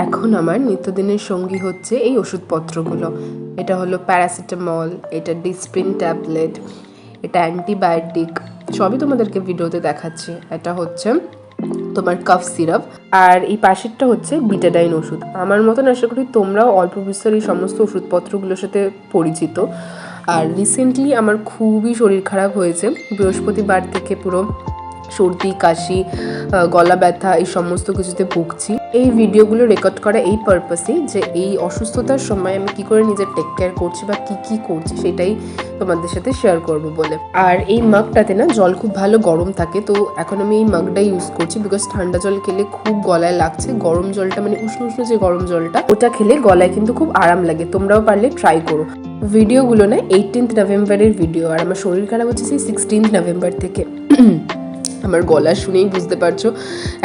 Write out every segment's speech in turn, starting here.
এখন আমার নিত্যদিনের সঙ্গী হচ্ছে এই ওষুধপত্রগুলো। এটা হলো প্যারাসিটামল, এটা ডিসপ্রিন ট্যাবলেট, এটা অ্যান্টিবায়োটিক, সবই তোমাদেরকে ভিডিওতে দেখাচ্ছি। এটা হচ্ছে তোমার কাফ সিরাপ, আর এই পাশেরটা হচ্ছে বিটাডাইন ওষুধ। আমার মতন আশা করি তোমরাও অল্প বিস্তর এই সমস্ত ওষুধপত্রগুলোর সাথে পরিচিত। আর রিসেন্টলি আমার খুবই শরীর খারাপ হয়েছে, বৃহস্পতিবার থেকে পুরো সর্দি, কাশি, গলা ব্যথা এই সমস্ত কিছুতে ভুগছি। এই ভিডিওগুলো রেকর্ড করা এই পারপাসেই যে এই অসুস্থতার সময় আমি কি করে নিজের টেক কেয়ার করছি বা কি করছি সেটাই তোমাদের সাথে শেয়ার করব বলে। আর এই মাগটাতে না জল খুব ভালো গরম থাকে, তো এখন আমি এই মাগটা ইউজ করছি বিকজ ঠান্ডা জল খেলে খুব গলায় লাগছে। গরম জলটা মানে উষ্ণ উষ্ণ যে গরম জলটা, ওটা খেলে গলায় কিন্তু খুব আরাম লাগে। তোমরাও পারলে ট্রাই করো। ভিডিওগুলো না 18th নভেম্বরের ভিডিও, আর আমার শরীর খারাপ হচ্ছে সেই 16th নভেম্বর থেকে। আমার গলা শুনেই বুঝতে পারছো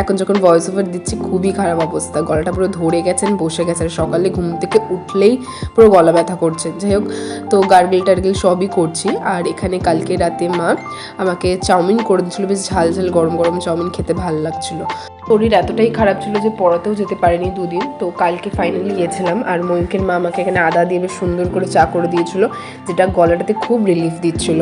এখন যখন ভয়েস ওভার দিচ্ছি খুবই খারাপ অবস্থা, গলাটা পুরো ধরে গেছেন, বসে গেছে। সকালে ঘুম থেকে উঠলেই পুরো গলা ব্যথা করছে। যাই হোক, তো গার্গেল টার্গেল সবই করছি। আর এখানে কালকে রাতে মা আমাকে চাউমিন করে দিচ্ছিল, বেশ ঝাল ঝাল গরম গরম চাউমিন, খেতে ভালো লাগছিল। শরীর এতটাই খারাপ ছিল যে পড়াতেও যেতে পারিনি দুদিন। তো কালকে ফাইনালি গিয়েছিলাম, আর ময়ূকের মা আমাকে এখানে আদা দিয়ে বেশ সুন্দর করে চা করে দিয়েছিল, যেটা গলাটাতে খুব রিলিফ দিচ্ছিল।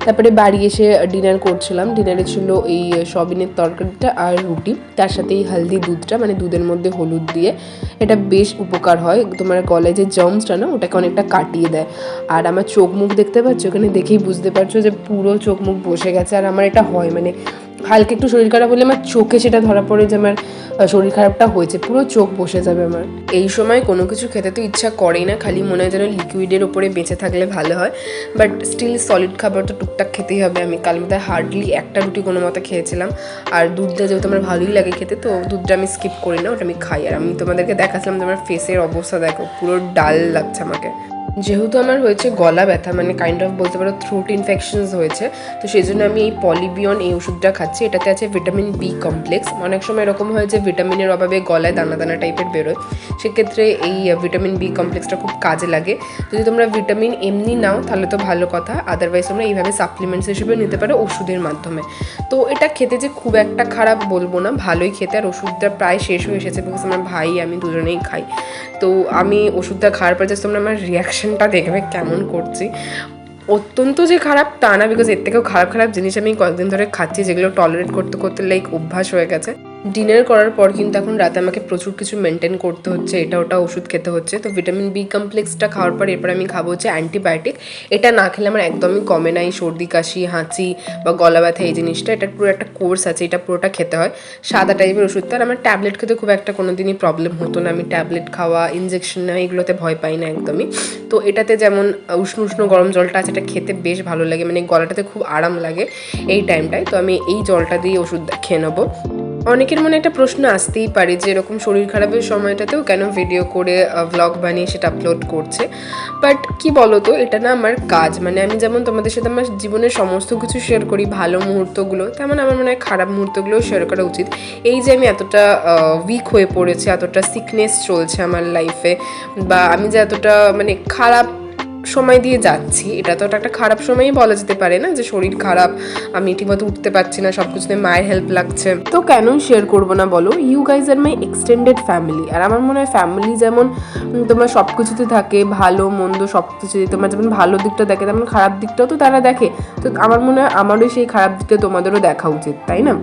তারপরে বাড়ি এসে ডিনার করছিলাম। ডিনারে ছিল এই সয়াবিনের তরকারিটা আর রুটি, তার সাথে এই হালদি দুধটা, মানে দুধের মধ্যে হলুদ দিয়ে। এটা বেশ উপকার হয়, তোমার গলায় যে জার্মসটা না ওটাকে অনেকটা কাটিয়ে দেয়। আর আমার চোখ মুখ দেখতে পাচ্ছ, ওখানে দেখেই বুঝতে পারছো যে পুরো চোখ মুখ বসে গেছে। আর আমার এটা হয় মানে হালকা একটু শরীর খারাপ হলে আমার চোখে সেটা ধরা পড়ে যে আমার শরীর খারাপটা হয়েছে, পুরো চোখ বসে যাবে আমার। এই সময় কোনো কিছু খেতে তো ইচ্ছা করেই না, খালি মনে হয় যেন লিকুইডের ওপরে বেঁচে থাকলে ভালো হয়। বাট স্টিল সলিড খাবার তো টুকটাক খেতেই হবে। আমি কাল মধ্যে হার্ডলি একটা রুটি কোনো মতো খেয়েছিলাম। আর দুধটা যেহেতু আমার ভালোই লাগে খেতে, তো দুধটা আমি স্কিপ করি না, ওটা আমি খাই। আর আমি তোমাদেরকে দেখাচ্ছিলাম যে আমার ফেসের অবস্থা দেখো, পুরো ডাল লাগছে আমাকে। যেহেতু আমার হয়েছে গলা ব্যথা, মানে কাইন্ড অফ বলতে পারো থ্রোট ইনফেকশনস হয়েছে, তো সেই জন্য আমি এই পলিবিয়ন এই ওষুধটা খাচ্ছি। এটাতে আছে ভিটামিন বি কমপ্লেক্স। অনেক সময় এরকম হয় যে ভিটামিনের অভাবে গলায় দানা দানা টাইপের বেরোয়, সেক্ষেত্রে এই ভিটামিন বি কমপ্লেক্সটা খুব কাজে লাগে। যদি তোমরা ভিটামিন এমনি নাও তাহলে তো ভালো কথা, আদারওয়াইজ তোমরা এইভাবে সাপ্লিমেন্টস হিসেবে নিতে পারো ওষুধের মাধ্যমে। তো এটা খেতে যে খুব একটা খারাপ বলবো না, ভালোই খেতে। আর ওষুধটা প্রায় শেষ হয়ে এসেছে বিকজ আমার ভাই আমি দুজনেই খাই। তো আমি ওষুধটা খাওয়ার পর জাস্ট তোমরা আমার রিয়াকশানটা দেখবে কেমন করছি। অত্যন্ত যে খারাপ তা না, বিকজ এর থেকেও খারাপ খারাপ জিনিস আমি কয়েকদিন ধরে খাচ্ছি, যেগুলো টলারেট করতে করতে লাইক অভ্যাস হয়ে গেছে। ডিনার করার পর কিন্তু এখন রাতে আমাকে প্রচুর কিছু মেনটেন করতে হচ্ছে, এটা ওটা ওষুধ খেতে হচ্ছে। তো ভিটামিন বি কমপ্লেক্সটা খাওয়ার পর এরপর আমি খাবো হচ্ছে অ্যান্টিবায়োটিক। এটা না খেলে আমার একদমই কমে না এই সর্দি, কাশি, হাঁচি বা গলা ব্যথা এই জিনিসটা। এটার পুরো একটা কোর্স আছে, এটা পুরোটা খেতে হয়, সাদা টাইপের ওষুধটা। আর আমার ট্যাবলেট খেতে খুব একটা কোনো দিনই প্রবলেম হতো না, আমি ট্যাবলেট খাওয়া, ইনজেকশন নেওয়া এগুলোতে ভয় পাই না একদমই। তো এটাতে যেমন উষ্ণ উষ্ণ গরম জলটা আছে, এটা খেতে বেশ ভালো লাগে, মানে গলাটাতে খুব আরাম লাগে এই টাইমটায়। তো আমি এই জলটা দিয়ে ওষুধটা খেয়ে নেবো। অনেকের মনে একটা প্রশ্ন আসতেই পারে যে এরকম শরীর খারাপের সময়টাতেও কেন ভিডিও করে ভ্লগ বানিয়ে সেটা আপলোড করছে। বাট কি বলতো, এটা না আমার কাজ। মানে আমি যেমন তোমাদের সাথে আমার জীবনের সমস্ত কিছু শেয়ার করি, ভালো মুহূর্তগুলো, তেমন আমার মনে হয় খারাপ মুহূর্তগুলোও শেয়ার করা উচিত। এই যে আমি এতটা উইক হয়ে পড়েছি, এতটা সিকনেস চলছে আমার লাইফে, বা আমি যে এতটা মানে খারাপ সময় দিয়ে যাচ্ছি, এটা তো একটা খারাপ সময়ই বলা যেতে পারে না, যে শরীর খারাপ, আমি ঠিকমতো উঠতে পারছি না, সব কিছুতে মায়ের হেল্প লাগছে। তো কেনই শেয়ার করবো না বলো? You guys are my extended family. আর আমার মনে হয় ফ্যামিলি যেমন তোমার সব কিছুতে থাকে, ভালো মন্দ সব কিছু, তোমার যেমন ভালো দিকটা দেখে তেমন খারাপ দিকটাও তো তারা দেখে। তো আমার মনে হয় আমারও সেই খারাপ দিকটা তোমাদেরও দেখা উচিত, তাই না?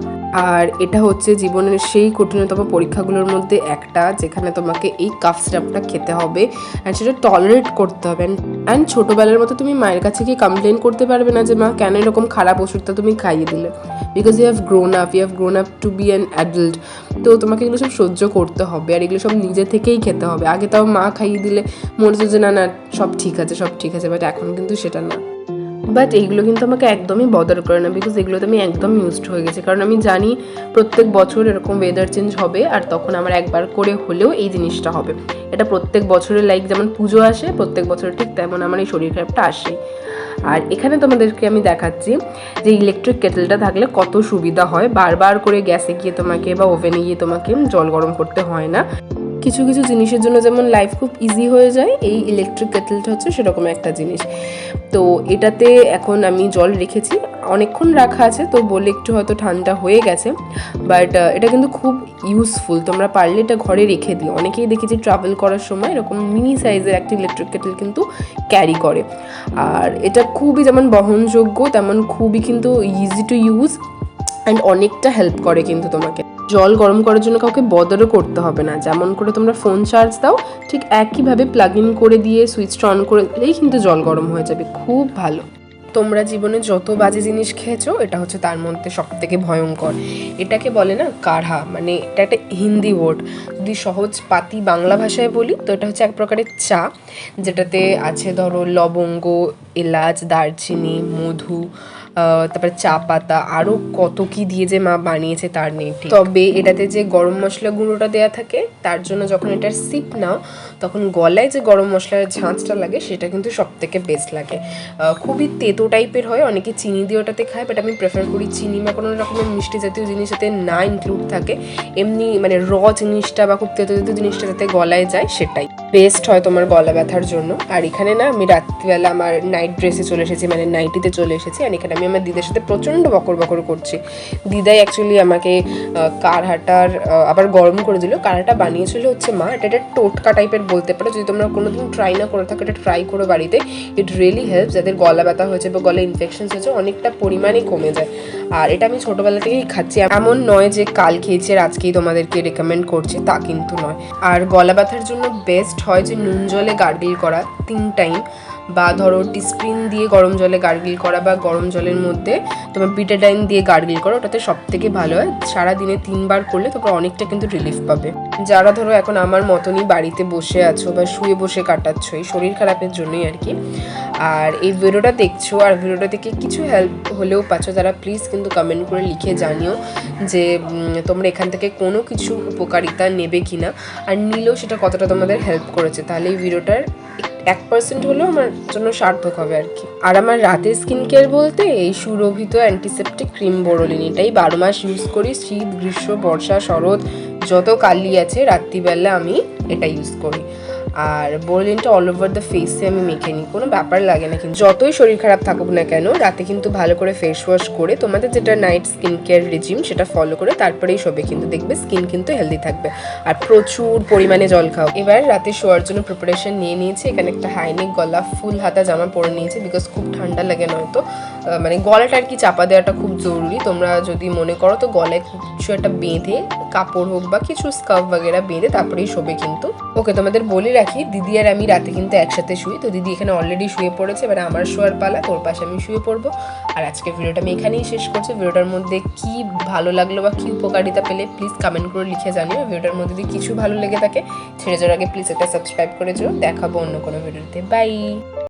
আর এটা হচ্ছে জীবনের সেই কঠিনতম পরীক্ষাগুলোর মধ্যে একটা, যেখানে তোমাকে এই কাফ সিরাপটা খেতে হবে অ্যান্ড সেটা টলারেট করতে হবে। অ্যান্ড ছোটোবেলার মতো তুমি মায়ের কাছে গিয়ে কমপ্লেন করতে পারবে না যে মা কেন এরকম খারাপ ওষুধটা তুমি খাইয়ে দিলে, because you have grown up to be an adult. তো তোমাকে এগুলো সব সহ্য করতে হবে, আর এগুলো সব নিজে থেকেই খেতে হবে। আগে তাও মা খাইয়ে দিলে মনে হচ্ছে যে না না সব ঠিক আছে, বাট এখন কিন্তু সেটা না। বাট এইগুলো কিন্তু আমাকে একদমই বদার করে না, বিকজ এগুলোতে আমি একদম ইউজড হয়ে গেছি। কারণ আমি জানি প্রত্যেক বছর এরকম ওয়েদার চেঞ্জ হবে, আর তখন আমার একবার করে হলেও এই জিনিসটা হবে। এটা প্রত্যেক বছরের লাইক যেমন পুজো আসে প্রত্যেক বছর, ঠিক তেমন আমার এই শরীর খারাপটা আসেই। আর এখানে তোমাদেরকে আমি দেখাচ্ছি যে ইলেকট্রিক কেটেলটা থাকলে কত সুবিধা হয়, বারবার করে গ্যাসে গিয়ে তোমাকে বা ওভেনে গিয়ে তোমাকে জল গরম করতে হয় না। কিছু কিছু জিনিসের জন্য যেমন লাইফ খুব ইজি হয়ে যায়, এই ইলেকট্রিক কেটেলটা হচ্ছে সেরকম একটা জিনিস। তো এটাতে এখন আমি জল রেখেছি, অনেকক্ষণ রাখা আছে তো বলে একটু হয়তো ঠান্ডা হয়ে গেছে, বাট এটা কিন্তু খুব ইউজফুল। তোমরা পারলে এটা ঘরে রেখে দিও। অনেকেই দেখেছি ট্রাভেল করার সময় এরকম মিনি সাইজের একটা ইলেকট্রিক কেটল কিন্তু ক্যারি করে। আর এটা খুবই যেমন বহনযোগ্য তেমন খুবই কিন্তু ইজি টু ইউজ অ্যান্ড অনেকটা হেল্প করে কিন্তু তোমাকে। জল গরম করার জন্য কাউকে বদারও করতে হবে না। যেমন করে তোমরা ফোন চার্জ দাও ঠিক একইভাবে প্লাগ ইন করে দিয়ে সুইচটা অন করে দিলেই কিন্তু জল গরম হয়ে যাবে। খুব ভালো। তোমরা জীবনে যত বাজে জিনিস খেয়েছো এটা হচ্ছে তার মধ্যে সব থেকে ভয়ঙ্কর। এটাকে বলে না কাঢ়া, মানে এটা একটা হিন্দি ওয়ার্ড। যদি সহজ পাতি বাংলা ভাষায় বলি তো এটা হচ্ছে এক প্রকারের চা, যেটাতে আছে ধরো লবঙ্গ, এলাচ, দারচিনি, মধু, তারপরে চা পাতা, আরও কত কি দিয়ে যে মা বানিয়েছে তার নেই ঠিক। তবে এটাতে যে গরম মশলা গুঁড়োটা দেওয়া থাকে তার জন্য যখন এটার সিপ নাও তখন গলায় যে গরম মশলার ঝাঁঝটা লাগে সেটা কিন্তু সব থেকে বেস্ট লাগে। খুবই তেতো টাইপের হয়, অনেকে চিনি দিয়ে ওটাতে খায়, বাট আমি প্রেফার করি চিনি বা কোনো রকমের মিষ্টি জাতীয় জিনিস যাতে না ইনক্লুড থাকে, এমনি মানে র জিনিসটা বা খুব তেতো তেতো জিনিসটা যাতে গলায় যায় সেটাই বেস্ট হয় তোমার গলা ব্যথার জন্য। আর এখানে না আমি রাত্রিবেলা আমার নাইট ড্রেসে চলে এসেছি, মানে নাইটিতে চলে এসেছি, আর এখানে আমি আমার দিদার সাথে প্রচণ্ড বকর বকর করছি। দিদাই অ্যাকচুয়ালি আমাকে কাঢ়াটার আবার গরম করে দিল। কাঢ়াটা বানিয়েছিল হচ্ছে মা। এটা একটা টোটকা টাইপের বলতে পারো। যদি তোমরা কোনোদিন ট্রাই না করে থাকো এটা ট্রাই করো বাড়িতে। It really help. যাদের গলা ব্যথা হয়েছে বা গলা ইনফেকশনস হয়েছে অনেকটা পরিমাণে কমে যায়। আর এটা আমি ছোটোবেলা থেকেই খাচ্ছি, এমন নয় যে কাল খেয়েছি আর আজকেই তোমাদেরকে রেকমেন্ড করছি, তা কিন্তু নয়। আর গলা ব্যথার জন্য বেস্ট হয় যে নুন জলে গার্গিল করা 3 টাইম, বা ধরো ডিসপ্রিন দিয়ে গরম জলে গার্গিল করা, বা গরম জলের মধ্যে তোমার বিটাডাইন দিয়ে গার্গিল করা, ওটাতে সব থেকে ভালো হয়। সারাদিনে 3 বার করলে তোমরা অনেকটা কিন্তু রিলিফ পাবে। যারা ধরো এখন আমার মতনই বাড়িতে বসে আছো বা শুয়ে বসে কাটাচ্ছ এই শরীর খারাপের জন্যই আর কি, আর এই ভিডিওটা দেখছো আর ভিডিওটা থেকে কিছু হেল্প হলেও পাচ্ছ, তারা প্লিজ কিন্তু কমেন্ট করে লিখে জানিও যে তোমরা এখান থেকে কোনো কিছু উপকারিতা নেবে কিনা, আর নিলেও সেটা কতটা তোমাদের হেল্প করেছে। তাহলে এই ভিডিওটার 1% হলেও আমার জন্য সার্থক হবে আর কি। আর আমার রাতের স্কিন কেয়ার বলতে এই সুরভিত অ্যান্টিসেপটিক ক্রিম বোরোলিন, এটাই 12 মাস ইউজ করি। শীত, গ্রীষ্ম, বর্ষা, শরৎ যত কালি আছে রাত্রিবেলা আমি এটা ইউজ করি। আর বোরোলিনটা অল ওভার দ্য ফেসে আমি মেখে নিই, কোনো ব্যাপার লাগে না। কিন্তু যতই শরীর খারাপ থাকুক না কেন রাতে কিন্তু ভালো করে ফেস ওয়াশ করে তোমাদের যেটা নাইট স্কিন কেয়ার রেজিম সেটা ফলো করে তারপরেই শোবে, কিন্তু দেখবে স্কিন কিন্তু হেলদি থাকবে। আর প্রচুর পরিমাণে জল খাও। এবার রাতে শোয়ার জন্য প্রিপারেশন নিয়ে নিয়েছি। এখানে একটা হাইনেক গলা ফুল হাতা জামা পরে নিয়েছি, বিকজ খুব ঠান্ডা লাগে, নয়তো মানে গলাটা আর কি চাপা দেওয়াটা খুব জরুরি। তোমরা যদি মনে করো তো গলায় কিছু একটা বেঁধে কাপড় হোক বা কিছু স্কার্ফ বাগেরা বেঁধে তারপরেই শোবে কিন্তু। ওকে, তোমাদের বলে রাখি দিদি আর আমি রাতে কিন্তু একসাথে শুই। তো দিদি এখানে অলরেডি শুয়ে পড়েছে, এবার আমার শোয়ার পালা, তোর পাশে আমি শুয়ে পড়বো। আর আজকে ভিডিওটা আমি এখানেই শেষ করছি। ভিডিওটার মধ্যে কি ভালো লাগলো বা কি উপকারিতা পেলে প্লিজ কমেন্ট করে লিখে জানিও। ভিডিওটার মধ্যে যদি কিছু ভালো লেগে থাকে ছেড়ে যাওয়ার আগে প্লিজ একটা সাবস্ক্রাইব করে যাও। দেখাবো অন্য কোনো ভিডিওতে। বাই।